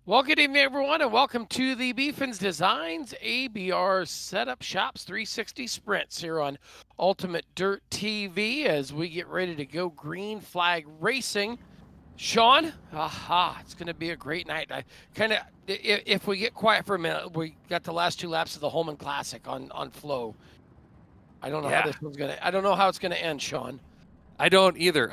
Well, good evening, everyone, and welcome to the Beefins Designs ABR Setup Shops 360 Sprints here on Ultimate Dirt TV as we get ready to go green flag racing. Sean, it's going to be a great night. If we get quiet for a minute, we got the last two laps of the Holman Classic on flow. I don't know how Yeah, this one's going to. I don't know how it's going to end, Sean. I don't either.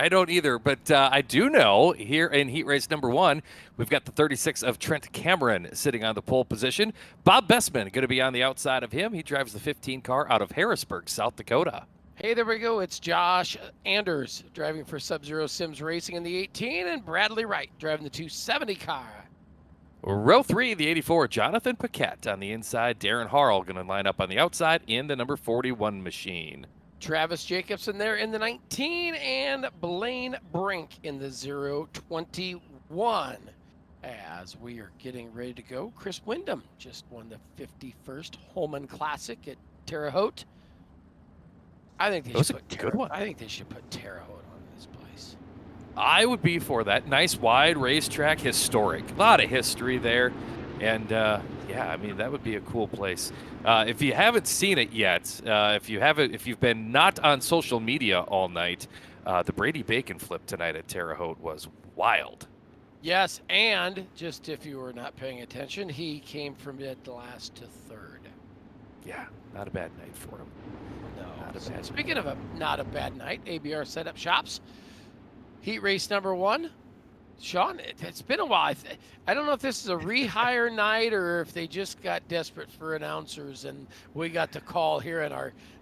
But I do know here in heat race number one, we've got the 36 of Trent Cameron sitting on the pole position. Bob Bessman going to be on the outside of him. He drives the 15 car out of Harrisburg, South Dakota. Hey, there we go. It's Josh Anders driving for Sub-Zero Sims Racing in the 18, and Bradley Wright driving the 270 car. Row three, the 84, Jonathan Paquette on the inside. Darren Harrell going to line up on the outside in the number 41 machine. Travis Jacobson there in the 19, and Blaine Brink in the 021. As we are getting ready to go, Chris Wyndham just won the 51st Holman Classic at Terre Haute. I think they should put good one. I think they should put Terre Haute on this place. I would be for that. Nice wide racetrack, historic. A lot of history there. And yeah, I mean, that would be a cool place. If you haven't seen it yet, if you've been not on social media all night, the Brady Bacon flip tonight at Terre Haute was wild. Yes, and just if you were not paying attention, he came from dead last to third. Yeah, not a bad night for him. No. Speaking of not a bad night, ABR Setup Shops, heat race number one. Sean, it's been a while. I don't know if this is a rehire night or if they just got desperate for announcers and we got to call here in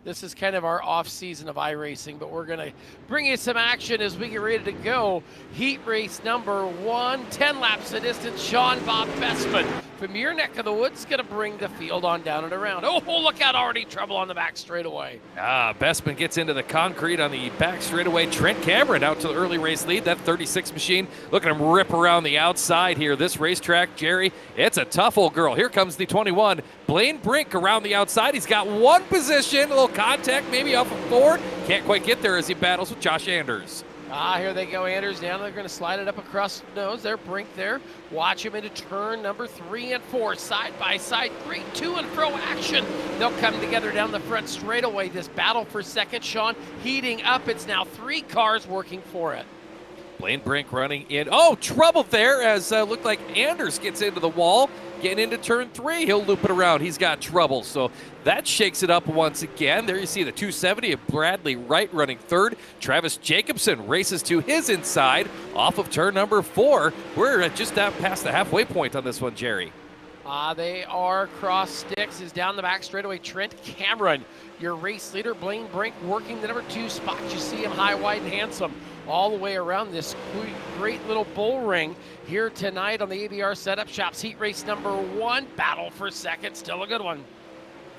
this is kind of our off season of iRacing, but we're going to bring you some action as we get ready to go. Heat race number one, 10 laps of distance. Sean Bob Bessman from your neck of the woods going to bring the field on down and around. Oh, look out, already trouble on the back straightaway. Bessman gets into the concrete on the back straightaway. Trent Cameron out to the early race lead. That 36 machine. Look at him rip around the outside here. This racetrack, Jerry, it's a tough old girl. Here comes the 21. Blaine Brink around the outside. He's got one position, a little contact maybe off of forward. Can't quite get there as he battles with Josh Anders. Here they go, Anders down. They're going to slide it up across the nose. There, Brink there. Watch him into turn number 3 and 4. Side by side, great to and fro action. They'll come together down the front straightaway. This battle for second, Sean, heating up. It's now 3 cars working for it. Blaine Brink running in. Oh, trouble there as looked like Anders gets into the wall. Getting into turn 3, he'll loop it around. He's got trouble, so that shakes it up once again. There you see the 270 of Bradley Wright running third. Travis Jacobson races to his inside off of turn number 4. We're just out past the halfway point on this one, Jerry. They are cross sticks. Is down the back straightaway. Trent Cameron, your race leader. Blaine Brink working the number 2 spot. You see him high, wide, and handsome all the way around this great little bull ring here tonight on the ABR Setup Shops. Heat race number 1. Battle for second. Still a good one.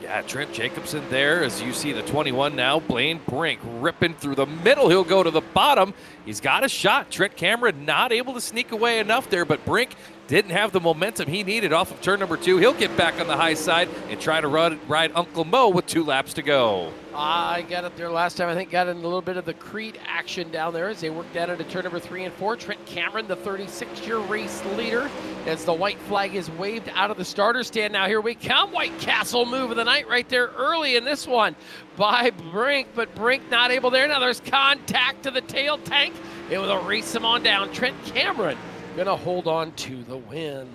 Yeah, Trent Jacobson there as you see the 21 now. Blaine Brink ripping through the middle. He'll go to the bottom. He's got a shot. Trent Cameron not able to sneak away enough there, but Brink didn't have the momentum he needed off of turn number 2. He'll get back on the high side and try to ride Uncle Mo with 2 laps to go. I got up there last time. I think got in a little bit of the Creed action down there as they worked down into turn number 3 and 4. Trent Cameron, the 36-year race leader, as the white flag is waved out of the starter stand. Now here we come. White Castle move of the night right there early in this one by Brink, but Brink not able there. Now there's contact to the tail tank. It will race him on down. Trent Cameron gonna hold on to the win.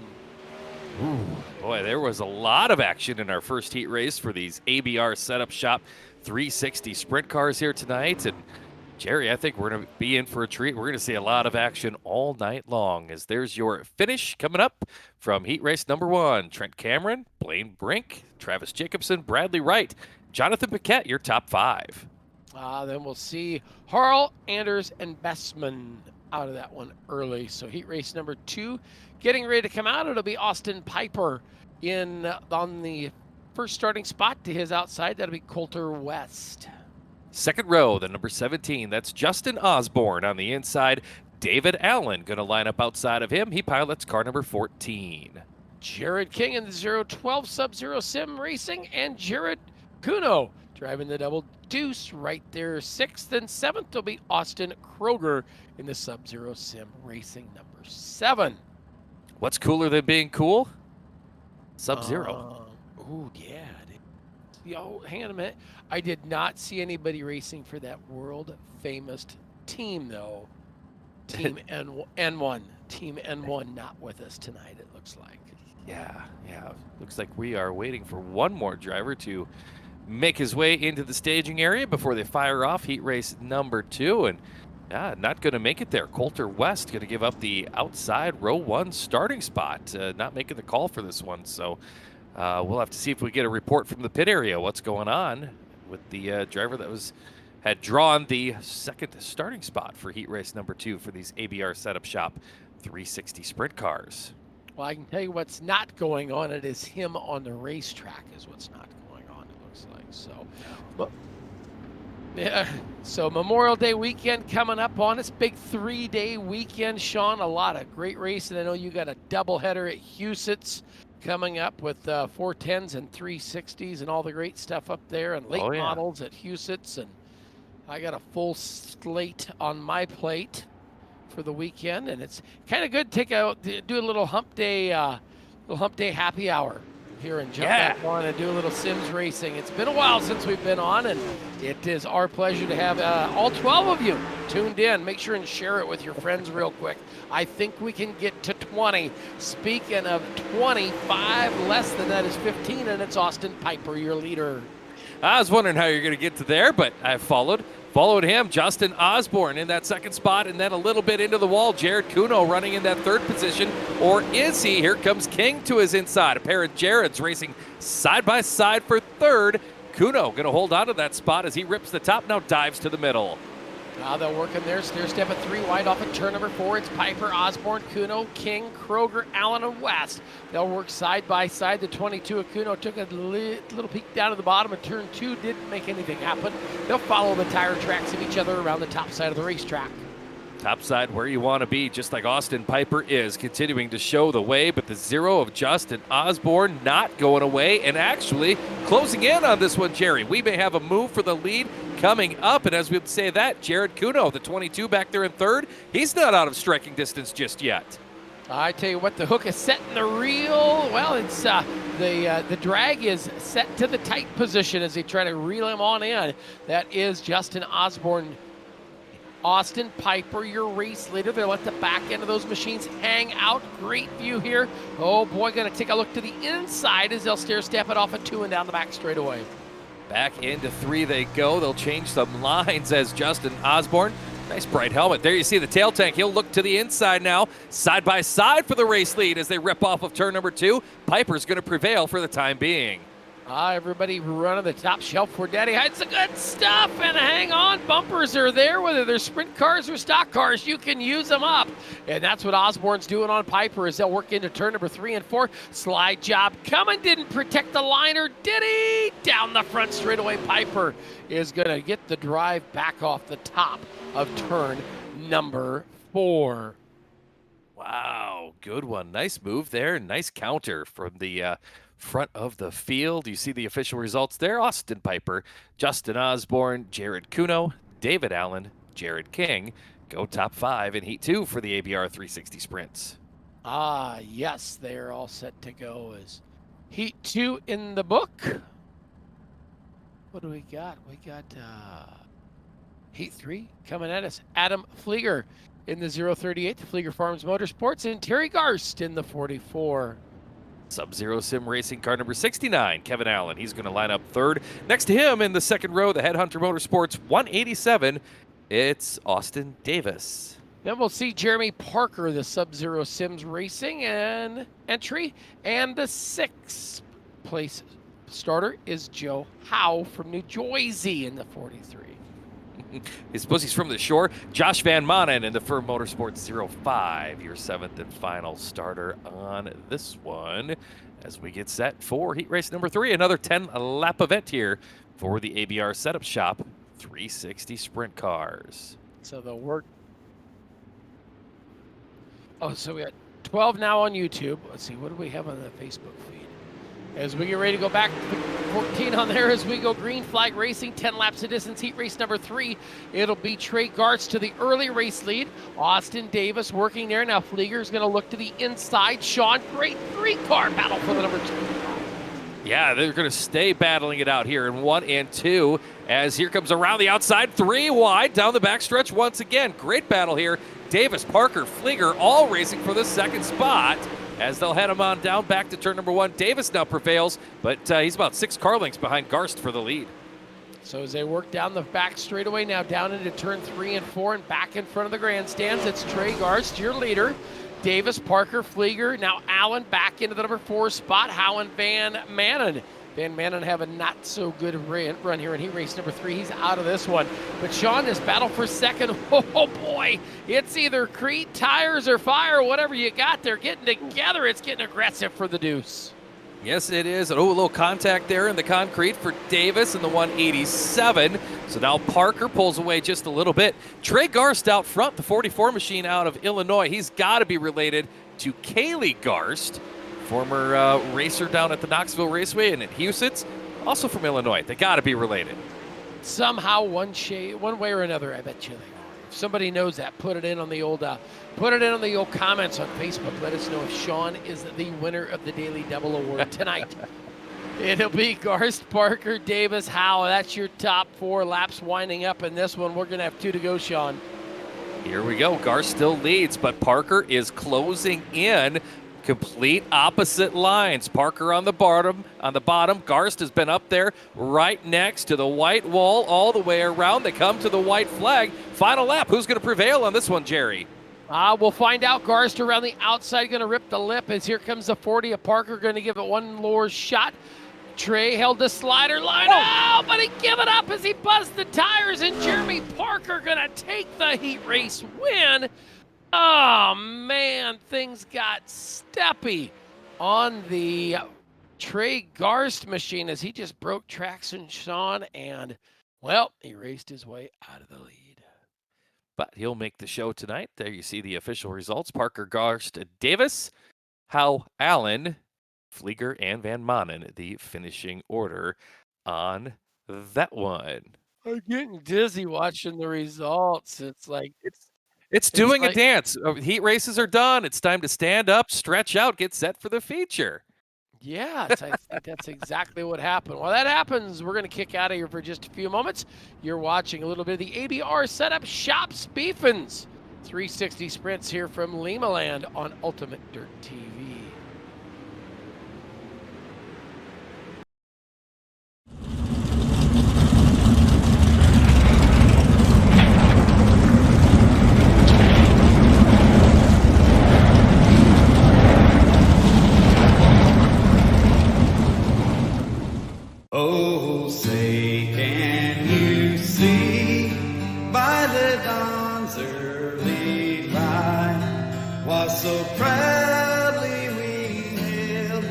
Ooh, boy, there was a lot of action in our first heat race for these ABR Setup Shop 360 sprint cars here tonight. And Jerry, I think we're going to be in for a treat. We're going to see a lot of action all night long as there's your finish coming up from heat race number 1. Trent Cameron, Blaine Brink, Travis Jacobson, Bradley Wright, Jonathan Paquette, your top 5. Then we'll see Harrell, Anders, and Bessman out of that one early. So heat race number 2 getting ready to come out. It'll be Austin Piper on the first starting spot. To his outside, that'll be Coulter West. Second row, the number 17, that's Justin Osborne on the inside. David Allen going to line up outside of him. He pilots car number 14. Jared King in the 012 Sub-Zero Sim Racing, and Jared Kuno driving the double deuce right there. 6th and 7th will be Austin Kroger in the Sub-Zero Sim Racing number 7. What's cooler than being cool? Sub-Zero. Oh, yeah. Yo, hang on a minute. I did not see anybody racing for that world-famous team, though. Team N1. Team N1 not with us tonight, it looks like. Yeah. Looks like we are waiting for one more driver to make his way into the staging area before they fire off heat race number 2. And not going to make it there. Coulter West going to give up the outside row 1 starting spot. Not making the call for this one. So we'll have to see if we get a report from the pit area what's going on with the driver that had drawn the second starting spot for heat race number 2 for these ABR Setup Shop 360 sprint cars. Well, I can tell you what's not going on. It is him on the racetrack is what's not going on, it looks like. So, but, yeah. So Memorial Day weekend coming up on us. Big 3-day weekend, Sean. A lot of great racing. I know you got a doubleheader at Huset's coming up with 410s and 360s and all the great stuff up there, and late models at Huset's. And I got a full slate on my plate for the weekend, and it's kind of good to do a little hump day happy hour here and jump back on and do a little Sims racing. It's been a while since we've been on, and it is our pleasure to have all 12 of you tuned in. Make sure and share it with your friends real quick. I think we can get to 20. Speaking of 25, less than that is 15, and it's Austin Piper, your leader. I was wondering how you're going to get to there, but I followed him. Justin Osborne in that second spot, and then a little bit into the wall. Jared Kuno running in that third position, or is he? Here comes King to his inside. A pair of Jareds racing side by side for third. Kuno going to hold on to that spot as he rips the top, now dives to the middle. Now they'll work in their stair step at 3 wide off at turn number 4. It's Piper, Osborne, Kuno, King, Kroger, Allen, and West. They'll work side by side. The 22 of Kuno took a little peek down to the bottom of turn 2. Didn't make anything happen. They'll follow the tire tracks of each other around the top side of the racetrack. Top side where you want to be, just like Austin Piper is, continuing to show the way, but the 0 of Justin Osborne not going away and actually closing in on this one, Jerry. We may have a move for the lead coming up, and as we would say that, Jared Kuno, the 22 back there in third, he's not out of striking distance just yet. I tell you what, the hook is set in the reel. Well, it's the drag is set to the tight position as they try to reel him on in. That is Justin Osborne. Austin Piper, your race leader. They'll let the back end of those machines hang out. Great view here. Oh boy, gonna take a look to the inside as they'll stair step it off at 2 and down the back straightaway. Back into 3 they go. They'll change some lines as Justin Osborne. Nice bright helmet. There you see the tail tank. He'll look to the inside now. Side by side for the race lead as they rip off of turn number 2. Piper's gonna prevail for the time being. Everybody running the top shelf for Daddy hides the good stuff, and hang on, bumpers are there, whether they're sprint cars or stock cars, you can use them up. And that's what Osborne's doing on Piper as they'll work into turn number 3 and 4. Slide job coming, didn't protect the liner, did he? Down the front straightaway, Piper is gonna get the drive back off the top of turn number 4. Wow, good one. Nice move there. Nice counter from the front of the field. You see the official results there. Austin Piper, Justin Osborne, Jared Kuno, David Allen, Jared King go top 5 in Heat 2 for the ABR 360 Sprints. Yes, they're all set to go as Heat 2 in the book. What do we got? We got Heat 3 coming at us. Adam Flieger in the 038, the Flieger Farms Motorsports, and Terry Garst in the 44. Sub-Zero Sim Racing car number 69, Kevin Allen. He's going to line up third. Next to him in the second row, the Headhunter Motorsports 187, it's Austin Davis. Then we'll see Jeremy Parker, the Sub-Zero Sims Racing and entry. And the 6th place starter is Joe Howe from New Jersey in the 43. I suppose he's from the shore. Josh Van Manen in the Firm Motorsports 05, your 7th and final starter on this one. As we get set for heat race number 3, another 10-lap event here for the ABR Setup Shop 360 sprint cars. So they'll work. Oh, so we got 12 now on YouTube. Let's see, what do we have on the Facebook feed? As we get ready to go back, 14 on there as we go green flag racing, 10 laps of distance, heat race number 3. It'll be Trey Garst to the early race lead. Austin Davis working there. Now Flieger's going to look to the inside. Sean, great 3-car battle for the number 2. Yeah, they're going to stay battling it out here in 1 and 2 as here comes around the outside, 3 wide down the backstretch once again. Great battle here. Davis, Parker, Flieger all racing for the second spot as they'll head him on down back to turn number 1. Davis now prevails, but he's about 6 car lengths behind Garst for the lead. So as they work down the back straightaway, now down into turn 3 and 4 and back in front of the grandstands, it's Trey Garst, your leader. Davis, Parker, Flieger, now Allen back into the number 4 spot. Howe and Van Manen. Van Manen have a not so good run here in heat race number 3. He's out of this one. But Sean, this battle for second, oh boy, it's either Crete, tires, or fire, whatever you got. They're getting together. It's getting aggressive for the deuce. Yes, it is. Oh, a little contact there in the concrete for Davis in the 187. So now Parker pulls away just a little bit. Trey Garst out front, the 44 machine out of Illinois. He's got to be related to Kaylee Garst, former racer down at the Knoxville Raceway and at Huset's, also from Illinois. They got to be related. Somehow, one way or another, I bet you they are. If somebody knows that, put it in on the old comments on Facebook. Let us know if Sean is the winner of the Daily Double Award tonight. It'll be Garst, Parker, Davis, Howe. That's your top 4 laps winding up in this one. We're going to have 2 to go, Sean. Here we go. Garst still leads, but Parker is closing in. Complete opposite lines. Parker on the bottom. Garst has been up there right next to the white wall all the way around. They come to the white flag. Final lap. Who's going to prevail on this one, Jerry? We'll find out. Garst around the outside going to rip the lip as here comes the 40 of Parker, going to give it one lower shot. Trey held the slider line. Oh, but he give it up as he buzzed the tires, and Jeremy Parker going to take the heat race win. Oh, man, things got steppy on the Trey Garst machine as he just broke traction, Sean, and, well, he raced his way out of the lead. But he'll make the show tonight. There you see the official results. Parker, Garst, Davis, Howe, Allen, Flieger, and Van Manen, the finishing order on that one. I'm getting dizzy watching the results. It's doing a dance. Heat races are done. It's time to stand up, stretch out, get set for the feature. Yeah, I think that's exactly what happened. While that happens, we're going to kick out of here for just a few moments. You're watching a little bit of the ABR Setup Shops Beefins 360 sprints here from LIMALAND on Ultimate Dirt TV. Oh, say can you see by the dawn's early light what so proudly we hailed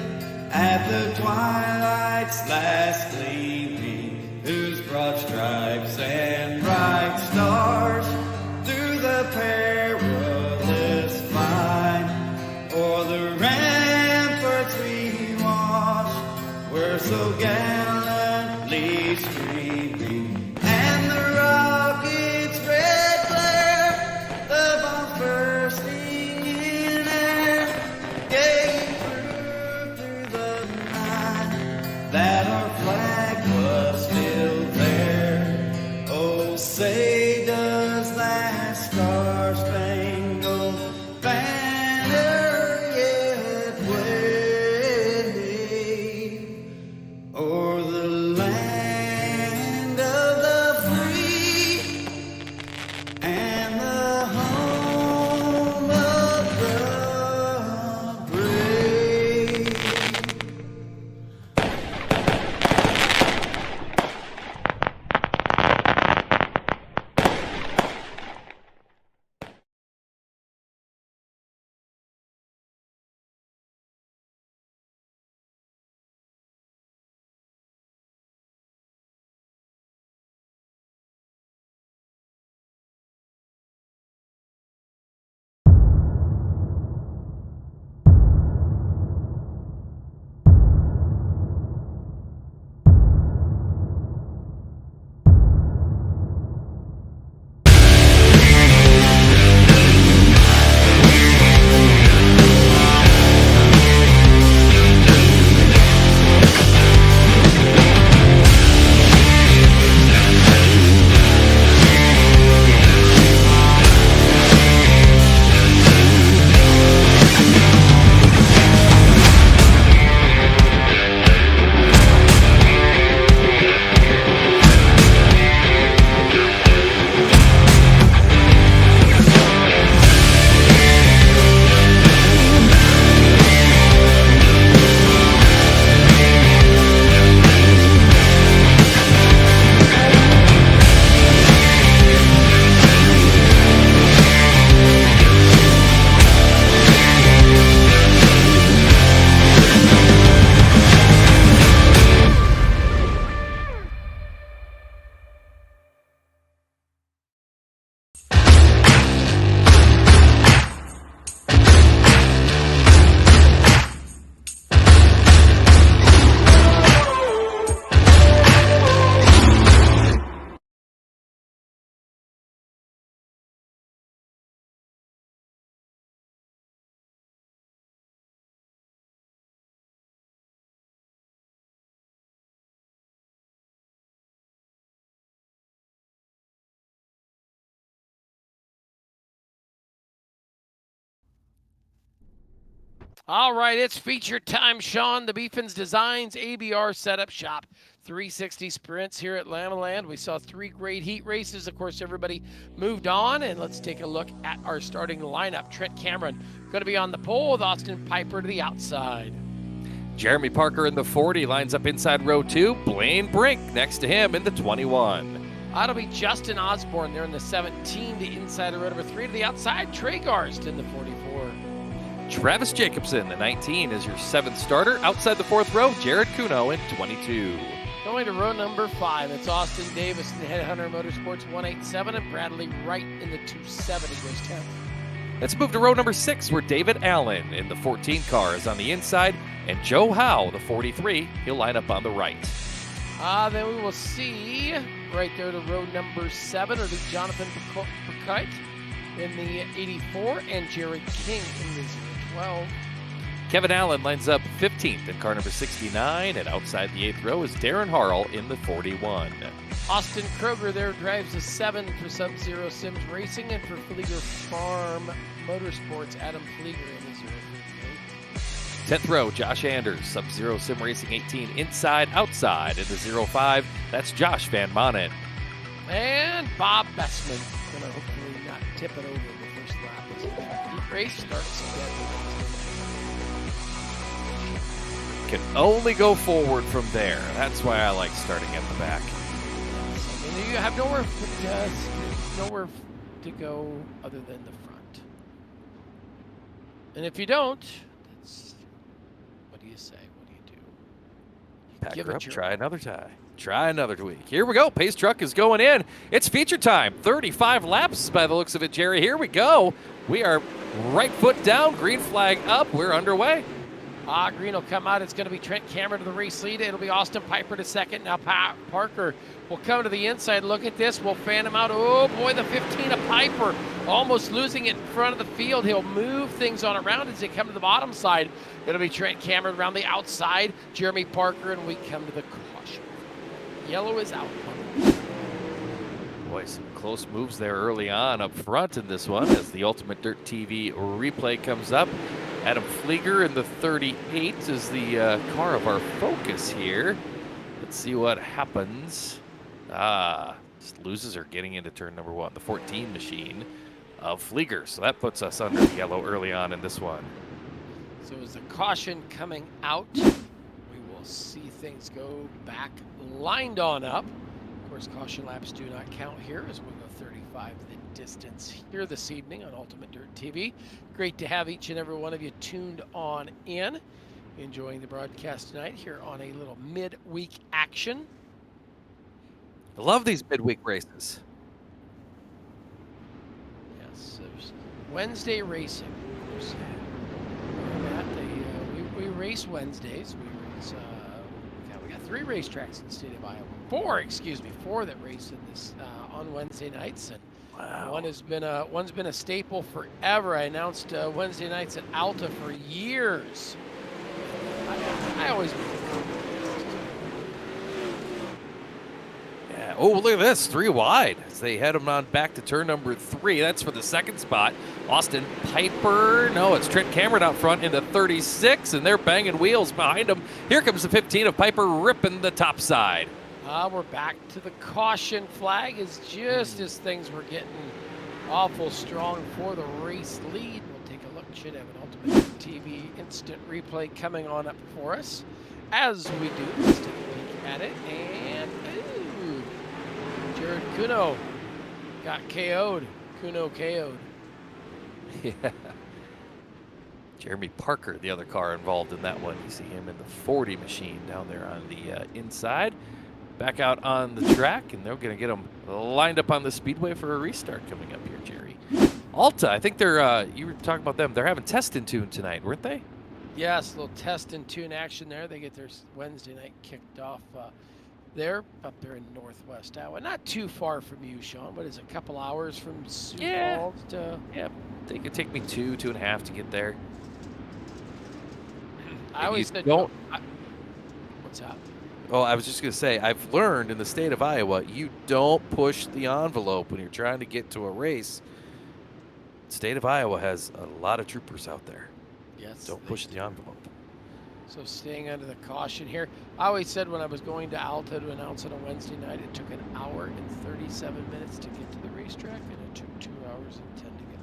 at the twilight's last gleaming, whose broad stripes and bright stars through the perilous fight o'er the ramparts we watched were so gallantly streaming, and the rocket's red glare, the bombs bursting in air, gave through the night All right, it's feature time, Sean. The Beefins Designs ABR Setup Shop 360 sprints here at LIMALAND. We saw 3 great heat races. Of course, everybody moved on, and let's take a look at our starting lineup. Trent Cameron going to be on the pole with Austin Piper to the outside. Jeremy Parker in the 40 lines up inside row 2. Blaine Brink next to him in the 21. That'll be Justin Osborne there in the 17, the inside of row number 3 to the outside. Trey Garst in the 44. Travis Jacobson, the 19, is your 7th starter. Outside the 4th row, Jared Kuno in 22. Going to row number 5, it's Austin Davis in the Headhunter Motorsports 187, and Bradley Wright in the 270 goes 10th. Let's move to row number 6, where David Allen in the 14 car is on the inside, and Joe Howe, the 43, he'll line up on the right. Then we will see right there to row number 7, it'll be Jonathan Burkite in the 84, and Jared King in the 012. Kevin Allen lines up 15th in car number 69, and outside the 8th row is Darren Harrell in the 41. Austin Kroger there drives the 7 for Sub-Zero Sims Racing, and for Flieger Farm Motorsports, Adam Flieger in the 038. 10th row, Josh Anders, Sub-Zero Sim Racing 18, inside, outside in the 05. That's Josh Van Manen. And Bob Bessman gonna hopefully not tip it over the first lap. As the heat race starts again. Can only go forward from there. That's why I like starting at the back. And you have nowhere to go other than the front. And if you don't, that's, what do you say? What do you do? Pack Give her it up, your try another tie. Try another week. Here we go. Pace truck is going in. It's feature time. 35 laps by the looks of it, Jerry. Here we go. We are right foot down, green flag up. We're underway. Green will come out. It's going to be Trent Cameron to the race lead. It'll be Austin Piper to second. Now Parker will come to the inside. Look at this. We'll fan him out. Oh, boy, the 15 of Piper almost losing it in front of the field. He'll move things on around as they come to the bottom side. It'll be Trent Cameron around the outside. Jeremy Parker, and we come to the caution. Yellow is out. Boy, some close moves there early on up front in this one as the Ultimate Dirt TV replay comes up. Adam Flieger in the 38 is the car of our focus here. Let's see what happens. Just losers are getting into turn number 1, the 14 machine of Flieger. So that puts us under the yellow early on in this one. So as the caution coming out, we will see things go back, lined on up. Of course, caution laps do not count here as we go 35 the distance here this evening on Ultimate Dirt TV. Great to have each and every one of you tuned on in, enjoying the broadcast tonight here on a little midweek action. I love these midweek races. Yes, there's Wednesday racing. Of course, we race Wednesdays. We got 3 racetracks in the state of Iowa. 4 that race in this on Wednesday nights, and Wow. one's been a staple forever. I announced Wednesday nights at Alta for years. I always. Yeah. Oh, look at this, 3 wide as they head them on back to turn number 3. That's for the second spot. Austin Piper, no, it's Trent Cameron out front into 36, and they're banging wheels behind them. Here comes the 15 of Piper ripping the top side. We're back to the caution flag is just as things were getting awful strong for the race lead. We'll take a look. Should have an Ultimate TV instant replay coming on up for us. As we do, let's take a peek at it. And ooh, Jared Kuno got KO'd. Kuno KO'd. Yeah. Jeremy Parker, the other car involved in that one. You see him in the 40 machine down there on the inside. Back out on the track, and they're going to get them lined up on the speedway for a restart coming up here, Jerry. Alta, I think they're, you were talking about them. They're having test and tune tonight, weren't they? Yes, a little test and tune action there. They get their Wednesday night kicked off there, up there in northwest Iowa. Not too far from you, Sean, but it's a couple hours from Sioux Falls to... Yeah, it could take me 2.5 to get there. I always said... don't... What's up? Oh, I was just going to say, I've learned in the state of Iowa, you don't push the envelope when you're trying to get to a race. The state of Iowa has a lot of troopers out there. Yes. Don't push the envelope. So staying under the caution here. I always said when I was going to Alta to announce on a Wednesday night, it took an hour and 37 minutes to get to the racetrack, and it took 2 hours and 10 to get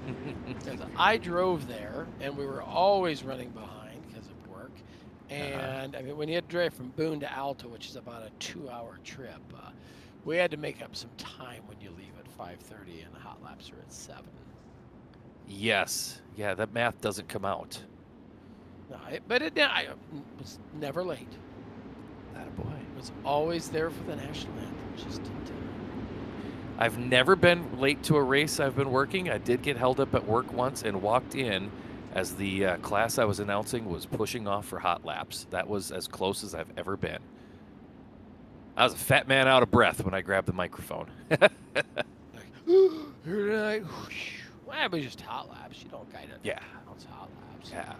home. Because I drove there, and we were always running behind because of work. And I mean, when you had to drive from Boone to Alta, which is about a 2-hour trip, we had to make up some time when you leave at 5:30, and the hot laps are at 7. Yes. Yeah, that math doesn't come out. No, I was never late. Attaboy. Was always there for the national anthem. Just in time. I've never been late to a race I've been working. I did get held up at work once and walked in as the class I was announcing was pushing off for hot laps. That was as close as I've ever been. I was a fat man out of breath when I grabbed the microphone. Like, here tonight. Well, it was just hot laps. You don't guide it. Yeah. It's hot laps. Yeah.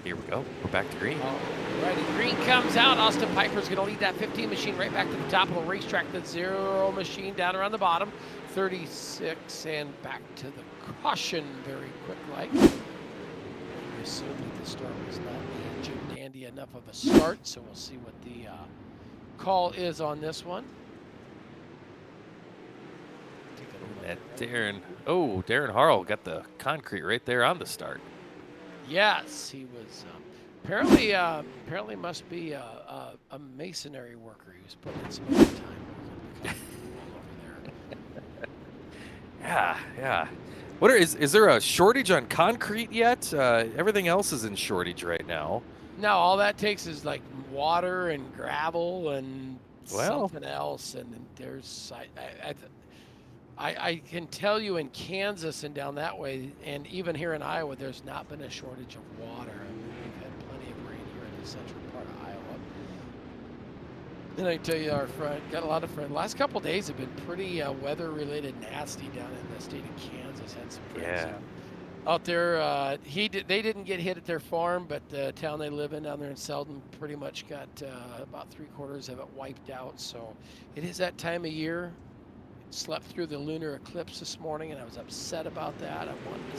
Here we go. We're back to green. Alrighty, green comes out. Austin Piper's going to lead that 15 machine right back to the top of the racetrack. The 0 machine down around the bottom. 36 and back to the caution very quick like. We assume that the start was not Jim Dandy enough of a start, so we'll see what the call is on this one. That Darren. Oh, Darren Harrell got the concrete right there on the start. Yes, he was apparently must be a masonry worker. He was putting in some overtime over there. Yeah. Is there a shortage on concrete yet? Everything else is in shortage right now. No, all that takes is like water and gravel and something else. And then there's I can tell you in Kansas and down that way, and even here in Iowa, there's not been a shortage of water. I mean, we've had plenty of rain here in the central part of Iowa. And I tell you, got a lot of friends. Last couple of days have been pretty weather-related nasty down in the state of Kansas. Had some friends out there. They didn't get hit at their farm, but the town they live in down there in Selden pretty much got about 3/4 of it wiped out. So it is that time of year. Slept through the lunar eclipse this morning, and I was upset about that. I wanted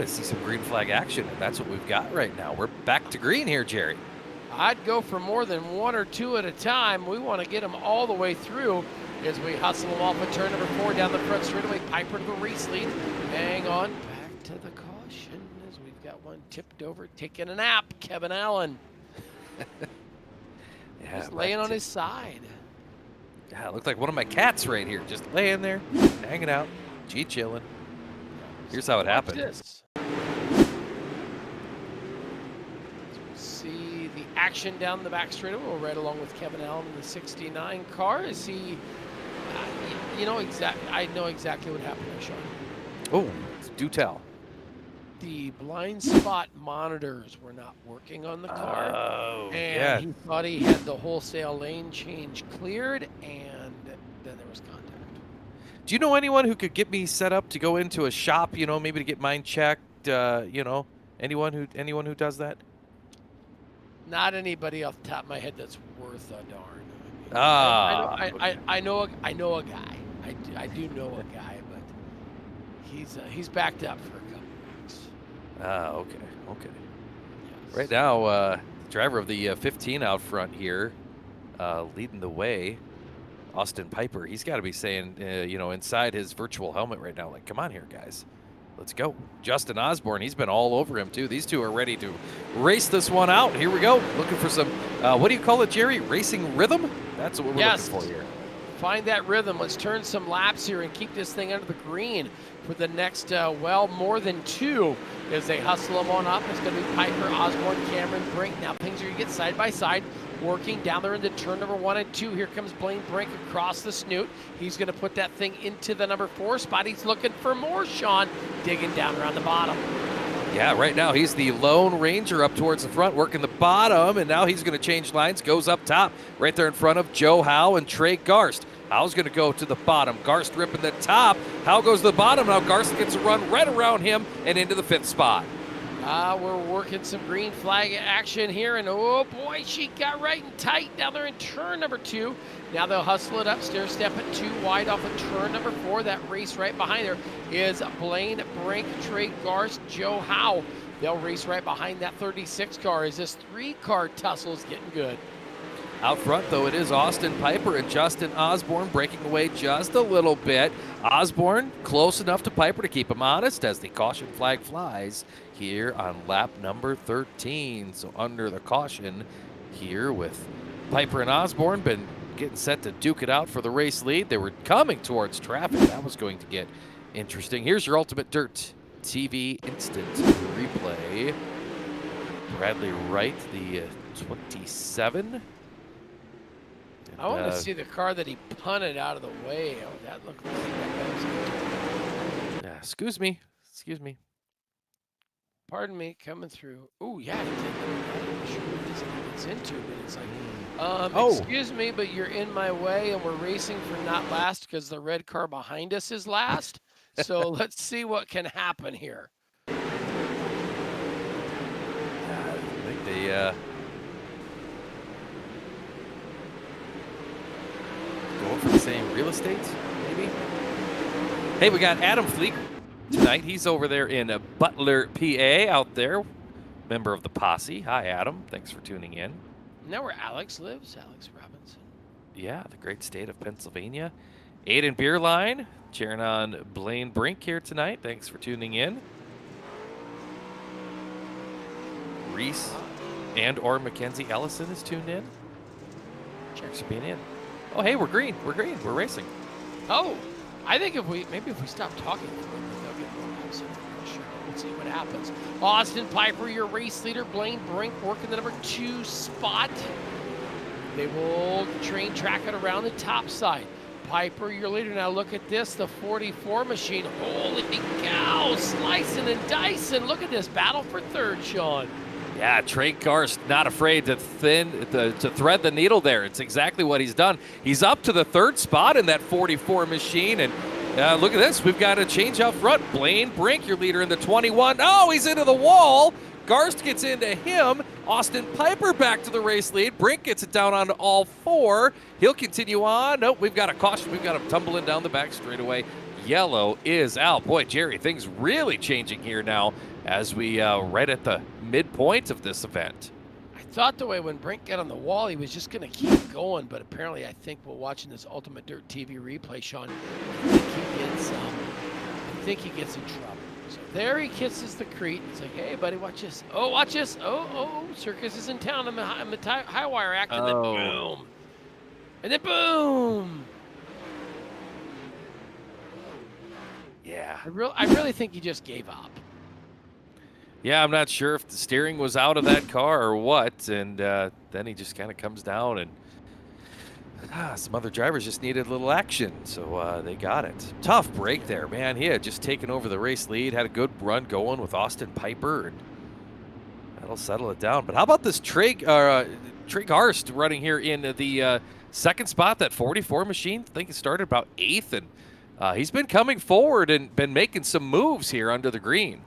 to see some green flag action, and that's what we've got right now. We're back to green here, Jerry. I'd go for more than 1 or 2 at a time. We want to get them all the way through as we hustle them off of turn number 4 down the front straightaway. Piper to the race lead. Hang on back to the caution as we've got one tipped over, taking a nap. Kevin Allen. Yeah, just laying on his side. Yeah, it looked like one of my cats right here, just laying there, hanging out, chilling. Here's how it happened. This. So we'll see the action down the back straightaway. We'll ride along with Kevin Allen in the 69 car. Is he? I know exactly what happened there, Sean. Oh, do tell. The blind spot monitors were not working on the car. Oh, and he thought he had the wholesale lane change cleared, and then there was contact. Do you know anyone who could get me set up to go into a shop, maybe to get mine checked, anyone who does that? Not anybody off the top of my head that's worth a darn. I know a guy. I do know a guy, but he's backed up for a couple weeks. Okay. Yes. Right now, driver of the 15 out front here, leading the way, Austin Piper. He's got to be saying, inside his virtual helmet right now, like, come on here, guys. Let's go. Justin Osborne, he's been all over him, too. These two are ready to race this one out. Here we go. Looking for some, what do you call it, Jerry? Racing rhythm? That's what we're looking for here. Find that rhythm. Let's turn some laps here and keep this thing under the green for the next, more than 2 as they hustle them on up. It's going to be Piper, Osborne, Cameron, Brink. Now things are going to get side by side, working down there into turn number 1 and 2. Here comes Blaine Brink across the snoot. He's going to put that thing into the number 4 spot. He's looking for more, Sean, digging down around the bottom. Yeah, right now he's the Lone Ranger up towards the front, working the bottom, and now he's going to change lines, goes up top, right there in front of Joe Howe and Trey Garst. Howe's going to go to the bottom. Garst ripping the top. Howe goes to the bottom. Now Garst gets a run right around him and into the 5th spot. We're working some green flag action here, and oh boy, she got right and tight down there in turn number 2. Now they'll hustle it up, stair step it 2 wide off of turn number 4. That race right behind her is Blaine Brink, Trey Garst, Joe Howe. They'll race right behind that 36 car as this 3-car tussle is getting good. Out front, though, it is Austin Piper and Justin Osborne breaking away just a little bit. Osborne close enough to Piper to keep him honest as the caution flag flies here on lap number 13. So under the caution here with Piper and Osborne been getting set to duke it out for the race lead. They were coming towards traffic. That was going to get interesting. Here's your Ultimate Dirt TV instant replay. Bradley Wright, the 27. I want to see the car that he punted out of the way. Oh, that looked like that was good. Yeah, excuse me. Pardon me, coming through. Oh, yeah, he did. I'm not sure what this gets into, but it's like, excuse me, but you're in my way, and we're racing for not last because the red car behind us is last. So let's see what can happen here. I think they going for the same real estate, maybe? Hey, we got Adam Fleek tonight. He's over there in Butler, PA, out there. Member of the posse. Hi, Adam. Thanks for tuning in. Now where Alex lives, Alex Robinson. Yeah, the great state of Pennsylvania. Aiden Beerline, cheering on Blaine Brink here tonight. Thanks for tuning in. Reese and or Mackenzie Ellison is tuned in. Thanks for being in. Oh, hey, we're green. We're racing. Oh, I think if we stop talking, they'll get more laps. Sure, we'll see what happens. Austin Piper, your race leader. Blaine Brink working the number 2 spot. They will track it around the top side. Piper, your leader. Now look at this, the 44 machine. Holy cow, slicing and dicing. Look at this battle for third, Sean. Yeah, Trey Garst not afraid to thread the needle there. It's exactly what he's done. He's up to the 3rd spot in that 44 machine, and look at this. We've got a change out front. Blaine Brink, your leader in the 21. Oh, he's into the wall. Garst gets into him. Austin Piper back to the race lead. Brink gets it down onto all 4. He'll continue on. Nope, we've got a caution. We've got him tumbling down the back straightaway. Yellow is out. Boy, Jerry, things really changing here now as we right at the midpoint of this event. I thought the way when Brink got on the wall, he was just going to keep going, but apparently I think while watching this Ultimate Dirt TV replay, Sean, I think he gets in trouble. So there he kisses the crete. It's like, hey, buddy, watch this. Oh, watch this. Oh, Circus is in town. I'm the high wire act, and then boom. And then boom. Yeah. I really think he just gave up. Yeah, I'm not sure if the steering was out of that car or what, and then he just kind of comes down, and some other drivers just needed a little action, so they got it. Tough break there, man. He had just taken over the race lead, had a good run going with Austin Piper, and that'll settle it down. But how about this Trey Garst running here in the 2nd spot, that 44 machine? I think it started about 8th, and he's been coming forward and been making some moves here under the green.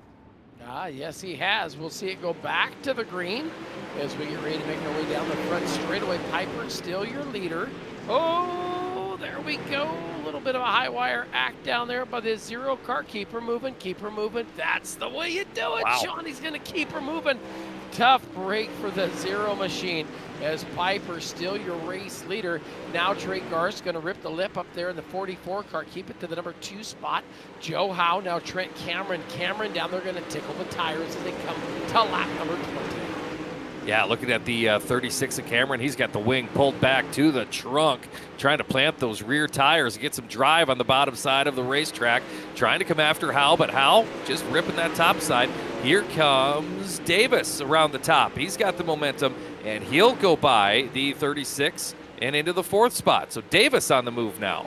Yes, he has. We'll see it go back to the green as we get ready to make our way down the front straightaway. Piper still your leader. Oh, there we go. A little bit of a high wire act down there by the 0 car. Keep her moving, keep her moving. That's the way you do it, wow. Sean. He's going to keep her moving. Tough break for the 0 machine as Piper still your race leader. Now Trey Garst going to rip the lip up there in the 44 car. Keep it to the number 2 spot. Joe Howe, now Trent Cameron. Cameron down there going to tickle the tires as they come to lap number 20. Yeah, looking at the 36 of Cameron, he's got the wing pulled back to the trunk, trying to plant those rear tires, get some drive on the bottom side of the racetrack, trying to come after Howe, but Howe just ripping that top side. Here comes Davis around the top. He's got the momentum, and he'll go by the 36 and into the 4th spot. So Davis on the move now.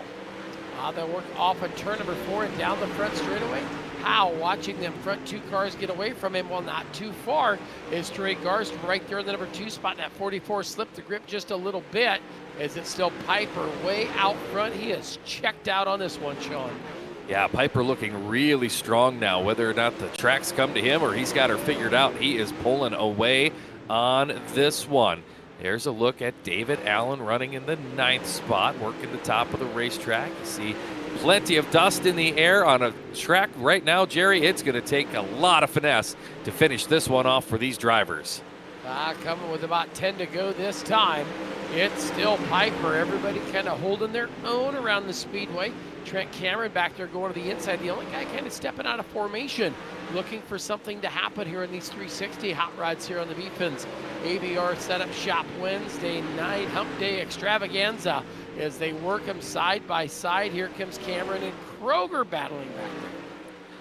They'll work off of turn number 4 and down the front straightaway. Howe watching them front 2 cars get away from him, well, not too far, is Trey Garst right there in the number 2 spot. That 44 slipped the grip just a little bit. Is it still Piper way out front? He is checked out on this one, Sean. Yeah, Piper looking really strong now. Whether or not the tracks come to him or he's got her figured out, he is pulling away on this one. There's a look at David Allen running in the 9th spot, working the top of the racetrack. You see plenty of dust in the air on a track right now, Jerry. It's going to take a lot of finesse to finish this one off for these drivers. Coming with about 10 to go this time. It's still Piper. Everybody kind of holding their own around the speedway. Trent Cameron back there going to the inside. The only guy kind of stepping out of formation, looking for something to happen here in these 360 hot rods here on the V-Pins. ABR Setup Shop Wednesday night hump day extravaganza as they work them side by side. Here comes Cameron and Kroger battling back there.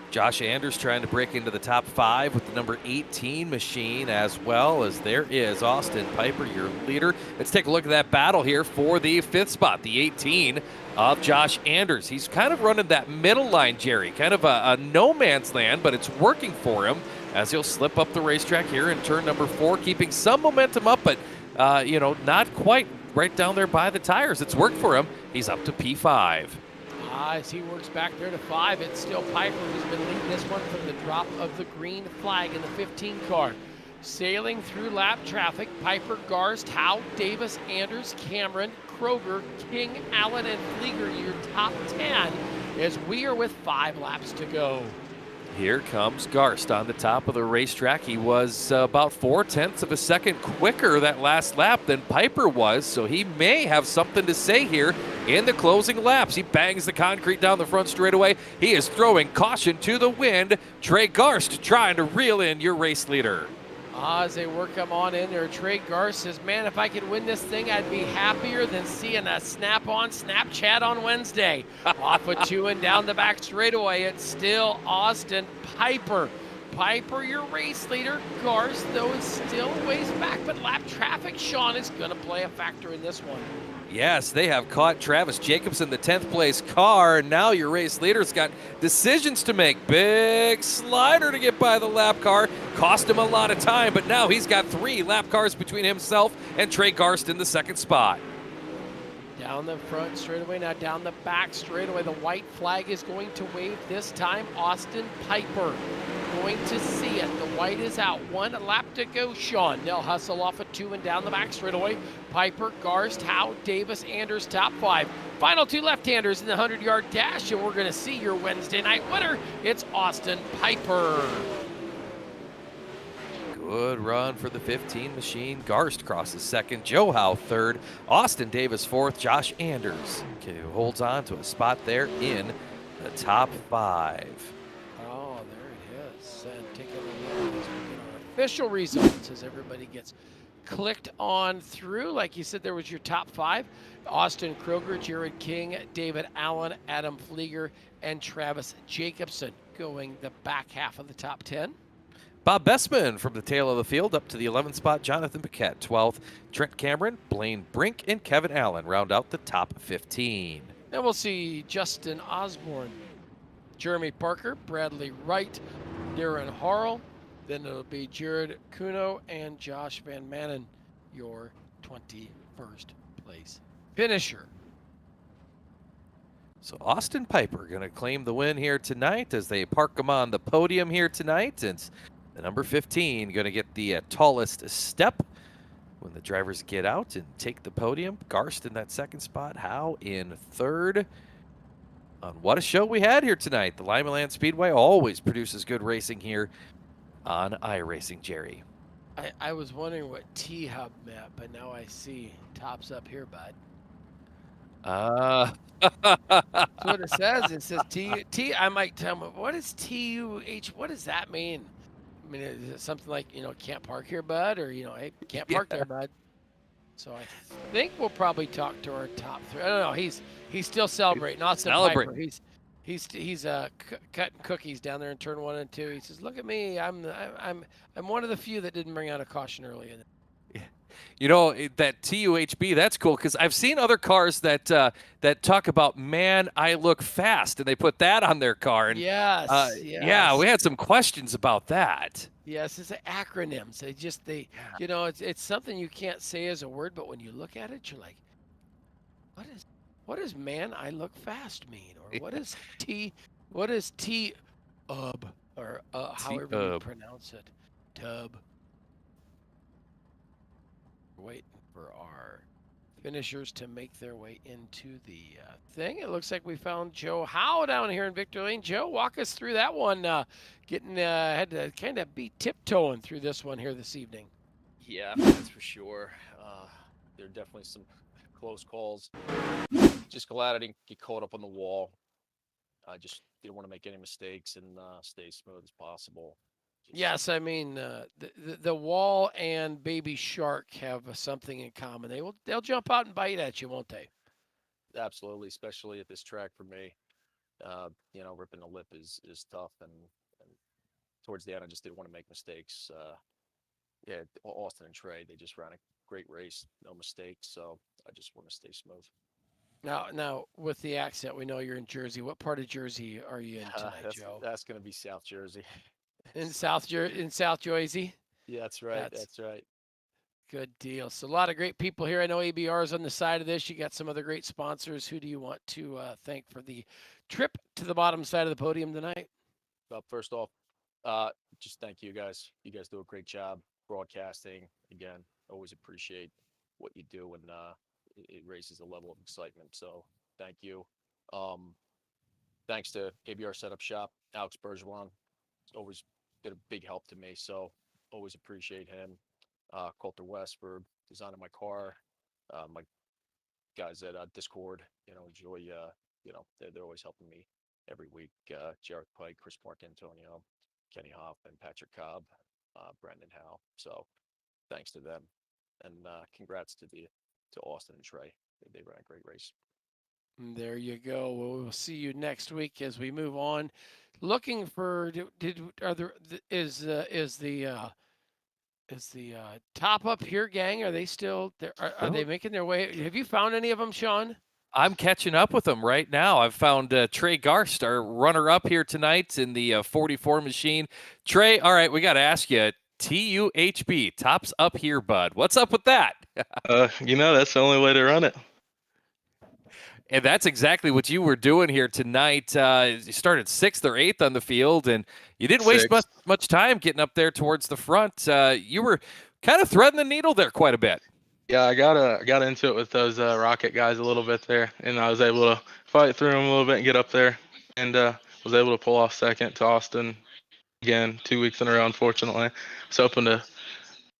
Josh Anders trying to break into the top 5 with the number 18 machine, as well as there is Austin Piper, your leader. Let's take a look at that battle here for the 5th spot, the 18 of Josh Anders. He's kind of running that middle line, Jerry, kind of a no man's land, but it's working for him as he'll slip up the racetrack here in turn number 4, keeping some momentum up, but not quite right down there by the tires. It's worked for him. He's up to P5. As he works back there to 5, it's still Piper who's been leading this one from the drop of the green flag in the 15 car. Sailing through lap traffic, Piper, Garst, Howe, Davis, Anders, Cameron, Kroger, King, Allen, and Flieger, your top 10, as we are with 5 laps to go. Here comes Garst on the top of the racetrack. He was about 0.4 of a second quicker that last lap than Piper was, so he may have something to say here in the closing laps. He bangs the concrete down the front straightaway. He is throwing caution to the wind. Trey Garst trying to reel in your race leader. As they work them on in there, Trey Garst says, man, if I could win this thing, I'd be happier than seeing a snap-on Snapchat on Wednesday. Off with 2 and down the back straightaway, it's still Austin Piper. Piper, your race leader. Garst, though, is still a ways back, but lap traffic, Sean, is going to play a factor in this one. Yes, they have caught Travis Jacobson, the 10th place car. Now your race leader's got decisions to make. Big slider to get by the lap car. Cost him a lot of time, but now he's got 3 lap cars between himself and Trey Garst in the 2nd spot. Down the front straightaway, now down the back straightaway. The white flag is going to wave this time. Austin Piper going to see it. The white is out. 1 lap to go, Sean. They'll hustle off at 2 and down the back straightaway. Piper, Garst, Howe, Davis, Anders, top 5. Final 2 left-handers in the 100-yard dash, and we're going to see your Wednesday night winner. It's Austin Piper. Good run for the 15 machine. Garst crosses 2nd. Joe Howe 3rd. Austin Davis 4th. Josh Anders holds on to a spot there in the top 5. Oh, there it is. And taking a look as we get our official results as everybody gets clicked on through. Like you said, there was your top 5. Austin Kroger, Jared King, David Allen, Adam Flieger, and Travis Jacobson going the back half of the top 10. Bob Bessman from the tail of the field up to the 11th spot. Jonathan Paquette 12th. Trent Cameron, Blaine Brink, and Kevin Allen round out the top 15. Then we'll see Justin Osborne, Jeremy Parker, Bradley Wright, Darren Harrell. Then it'll be Jared Kuno and Josh Van Manen, your 21st place finisher. So Austin Piper going to claim the win here tonight as they park him on the podium here tonight. And the number 15 going to get the tallest step when the drivers get out and take the podium. Garst in that 2nd spot. Howe in 3rd. What a show we had here tonight. The LIMALAND Speedway always produces good racing here on iRacing, Jerry. I was wondering what T-Hub meant, but now I see. Tops up here, bud. That's what it says. It says T. I might tell them, what is TUH? What does that mean? I mean, is it something like, can't park here, bud? Or, hey, can't park there, bud. So I think we'll probably talk to our top 3. I don't know. He's still celebrating. Austin Piper. He's cutting cookies down there in turn 1 and 2. He says, "Look at me. I'm one of the few that didn't bring out a caution early." That TUHB, that's cool because I've seen other cars that talk about, man, I look fast, and they put that on their car. And, yes. Yeah, we had some questions about that. Yes, it's acronyms. It's something you can't say as a word, but when you look at it, you're like, what does "man, I look fast" mean? Or what does What is T-ub, or however you pronounce it? Tub. Waiting for our finishers to make their way into the thing. It looks like we found Joe Howe down here in Victory Lane. Joe, walk us through that one. Had to kind of be tiptoeing through this one here this evening. Yeah, that's for sure. There are definitely some close calls. Just glad I didn't get caught up on the wall. I just didn't want to make any mistakes and stay as smooth as possible. Yes, I mean the wall and Baby Shark have something in common. They'll jump out and bite at you, won't they? Absolutely, especially at this track for me. Ripping the lip is tough, and towards the end, I just didn't want to make mistakes. Austin and Trey, they just ran a great race, no mistakes. So I just want to stay smooth. Now, with the accent, we know you're in Jersey. What part of Jersey are you in tonight, Joe? That's going to be South Jersey. In South Jersey. Yeah, that's right. That's right. Good deal. So a lot of great people here. I know ABR is on the side of this. You got some other great sponsors. Who do you want to thank for the trip to the bottom side of the podium tonight? Well, first off, just thank you guys. You guys do a great job broadcasting. Again, always appreciate what you do, and it raises the level of excitement. So thank you. Thanks to ABR Setup Shop, Alex Bergeron. It's always been a big help to me. So always appreciate him. Coulter West for designing my car. My guys at Discord, enjoy. They're always helping me every week. Jared Pike, Chris Marcantonio, Kenny Hoff, and Patrick Cobb, Brendan Howe. So thanks to them, and congrats to Austin and Trey. They ran a great race. There you go. Well, we'll see you next week as we move on. Looking for is the top up here gang? Are they still there? Are they making their way? Have you found any of them, Sean? I'm catching up with them right now. I've found Trey Garst, our runner-up here tonight in the 44 machine. Trey, all right, we got to ask you, TUHB, tops up here, bud. What's up with that? That's the only way to run it. And that's exactly what you were doing here tonight. You started 6th or 8th on the field, and you didn't waste much time getting up there towards the front. You were kind of threading the needle there quite a bit. Yeah, I got into it with those Rocket guys a little bit there, and I was able to fight through them a little bit and get up there, and was able to pull off second to Austin again 2 weeks in a row. Unfortunately, I was hoping to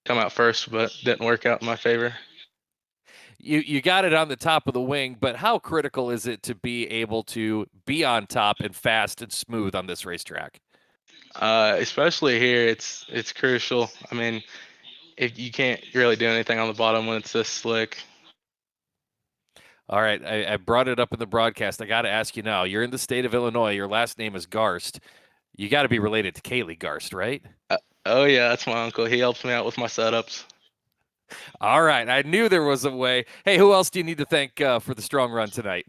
come out first, but didn't work out in my favor. You got it on the top of the wing, but how critical is it to be able to be on top and fast and smooth on this racetrack? Especially here, it's crucial. I mean, if you can't really do anything on the bottom when it's this slick. All right, I brought it up in the broadcast. I got to ask you now. You're in the state of Illinois. Your last name is Garst. You got to be related to Kaylee Garst, right? Oh, yeah, that's my uncle. He helps me out with my setups. All right, I knew there was a way. Hey, who else do you need to thank for the strong run tonight?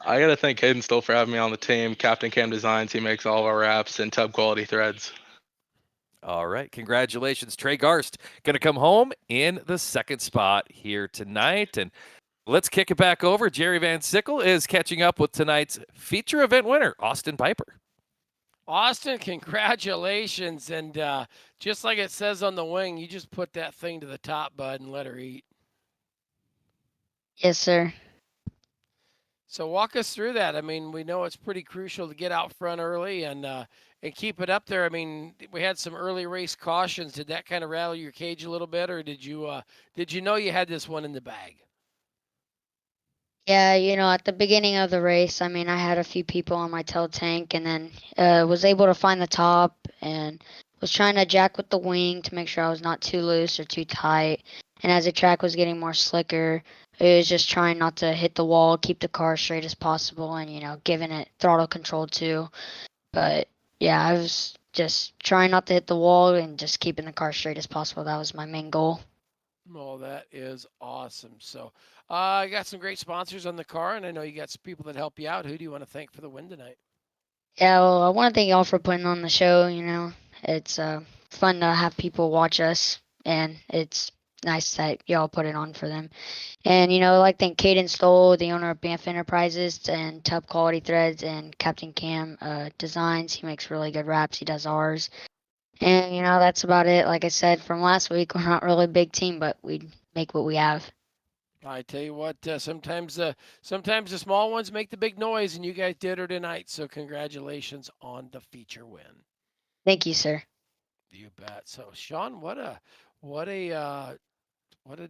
I got to thank Hayden Stoll for having me on the team. Captain Cam Designs, he makes all of our wraps and tub quality threads. All right, congratulations. Trey Garst going to come home in the 2nd spot here tonight. And let's kick it back over. Jerry Van Sickle is catching up with tonight's feature event winner, Austin Piper. Austin, congratulations. And just like it says on the wing, you just put that thing to the top, bud, and let her eat. Yes, sir. So walk us through that. I mean, we know it's pretty crucial to get out front early and keep it up there. I mean, we had some early race cautions. Did that kind of rattle your cage a little bit, or did you know you had this one in the bag? Yeah, at the beginning of the race, I mean, I had a few people on my tail tank, and then was able to find the top and was trying to jack with the wing to make sure I was not too loose or too tight. And as the track was getting more slicker, it was just trying not to hit the wall, keep the car straight as possible, and, giving it throttle control too. But, yeah, I was just trying not to hit the wall and just keeping the car straight as possible. That was my main goal. Oh, that is awesome. So I got some great sponsors on the car, and I know you got some people that help you out. Who do you want to thank for the win tonight? Yeah, well, I want to thank y'all for putting on the show. It's fun to have people watch us, and it's nice that y'all put it on for them. And, I'd like to thank Caden Stoll, the owner of Banff Enterprises, and Tub Quality Threads, and Captain Cam Designs. He makes really good wraps. He does ours. And, that's about it. Like I said from last week, we're not really a big team, but we make what we have. I tell you what, sometimes the small ones make the big noise, and you guys did her tonight. So congratulations on the feature win. Thank you, sir. You bet. So Sean, what a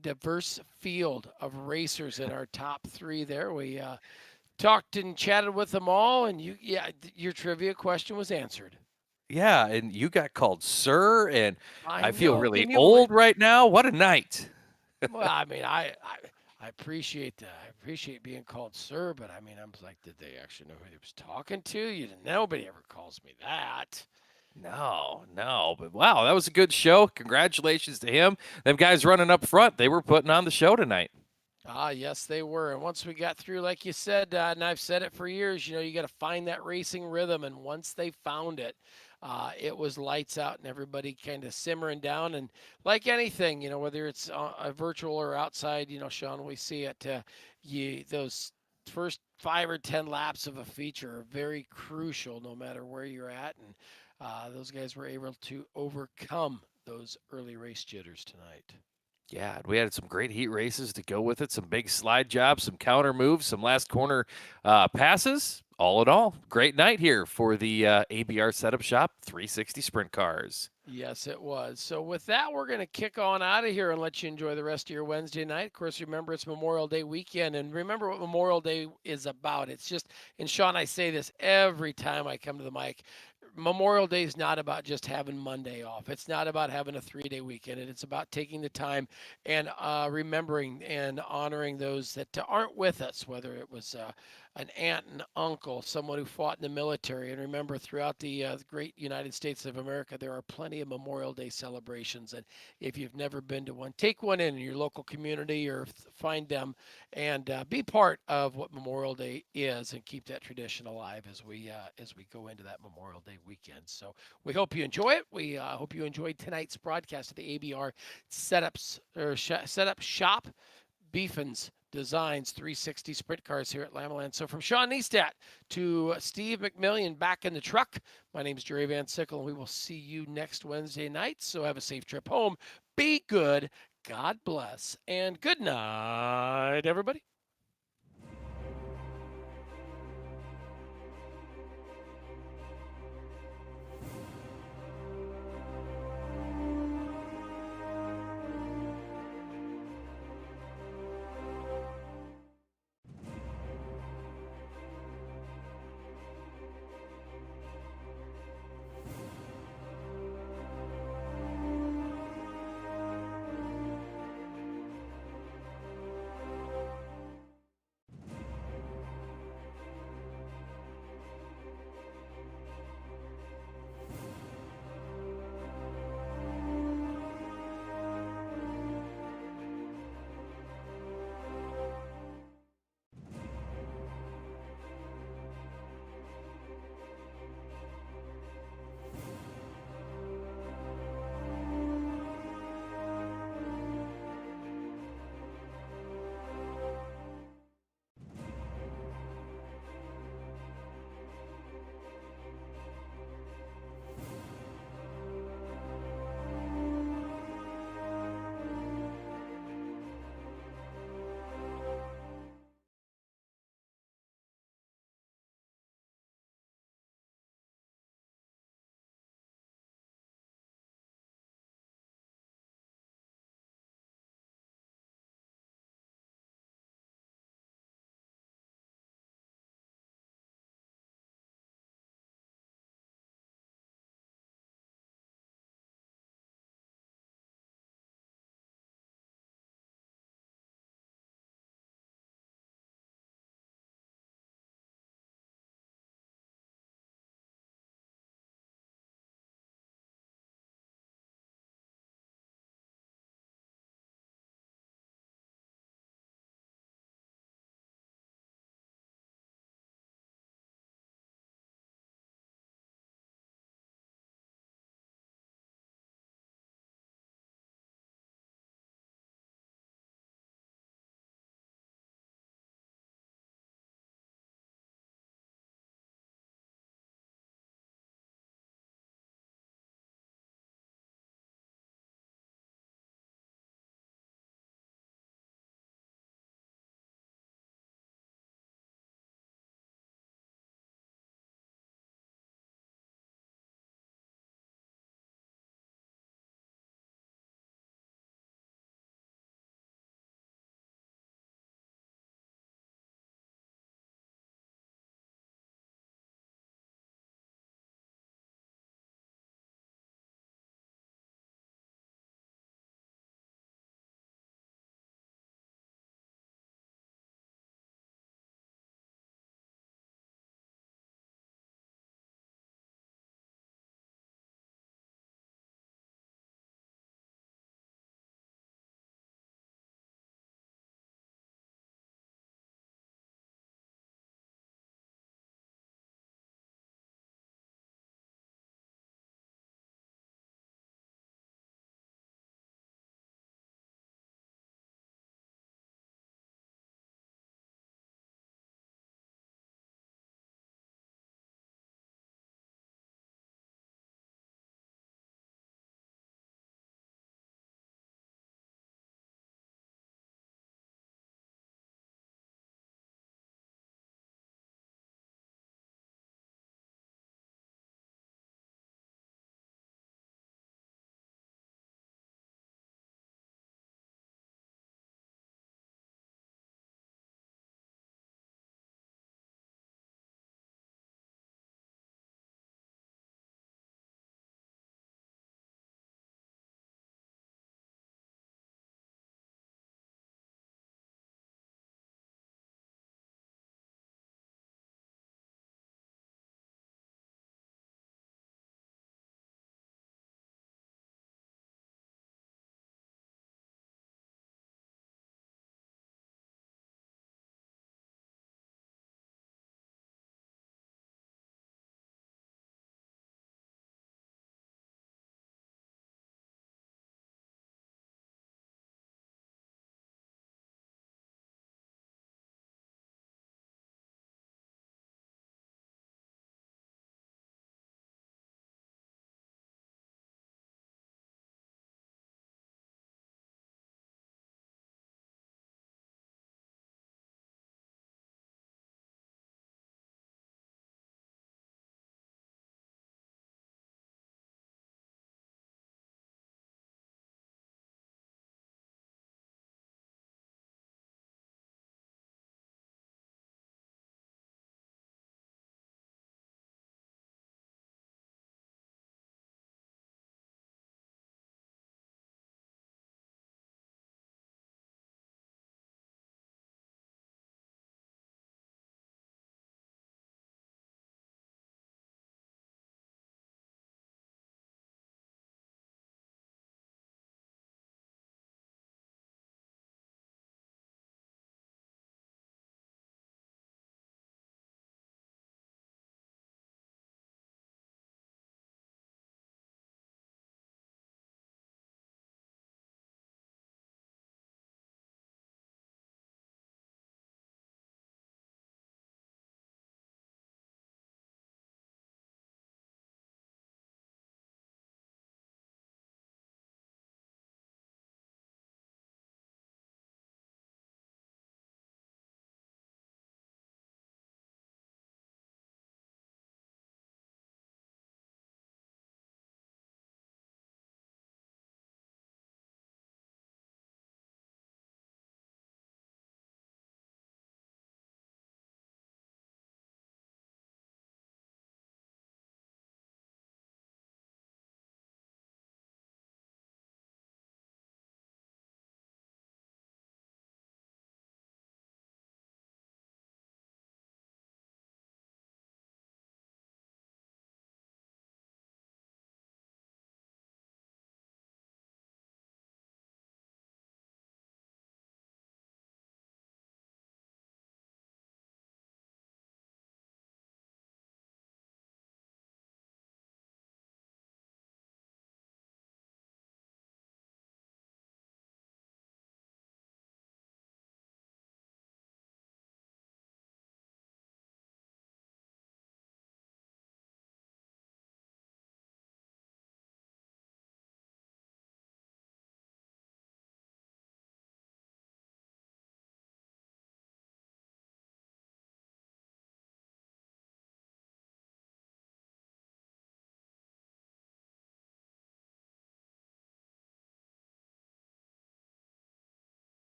diverse field of racers in our top three there. We talked and chatted with them all, and your trivia question was answered. Yeah, and you got called sir, and I feel know. really Can you old right now. What a night. Well, I mean, I appreciate that. I appreciate being called sir, but I mean, I'm like, did they actually know who he was talking to? Nobody ever calls me that. No, but wow, that was a good show. Congratulations to him. Them guys running up front, they were putting on the show tonight. Ah, yes, they were. And once we got through, like you said, and I've said it for years, you got to find that racing rhythm. And once they found it, it was lights out and everybody kind of simmering down. And like anything, whether it's a virtual or outside, Sean, we see it. Those first 5 or 10 laps of a feature are very crucial, no matter where you're at. And those guys were able to overcome those early race jitters tonight. Yeah, we had some great heat races to go with it, some big slide jobs, some counter moves, some last corner passes. All in all, great night here for the ABR Setup Shop 360 Sprint Cars. Yes, it was. So with that, we're going to kick on out of here and let you enjoy the rest of your Wednesday night. Of course, remember it's Memorial Day weekend, and remember what Memorial Day is about. It's just, and Sean, I say this every time I come to the mic, Memorial Day is not about just having Monday off. It's not about having a 3-day weekend. It's about taking the time and remembering and honoring those that aren't with us, whether it was an aunt and uncle, someone who fought in the military. And remember, throughout the great United States of America, there are plenty of Memorial Day celebrations. And if you've never been to one, take one in your local community or find them and be part of what Memorial Day is and keep that tradition alive as we go into that Memorial Day weekend. So we hope you enjoy it. We hope you enjoyed tonight's broadcast of the ABR Setup Shop Beefins Designs 360 Sprint Cars here at LIMALAND. So from Sean Neistat to Steve McMillian back in the truck, my name is Jerry Van Sickle, and we will see you next Wednesday night. So have a safe trip home. Be good. God bless. And good night, everybody.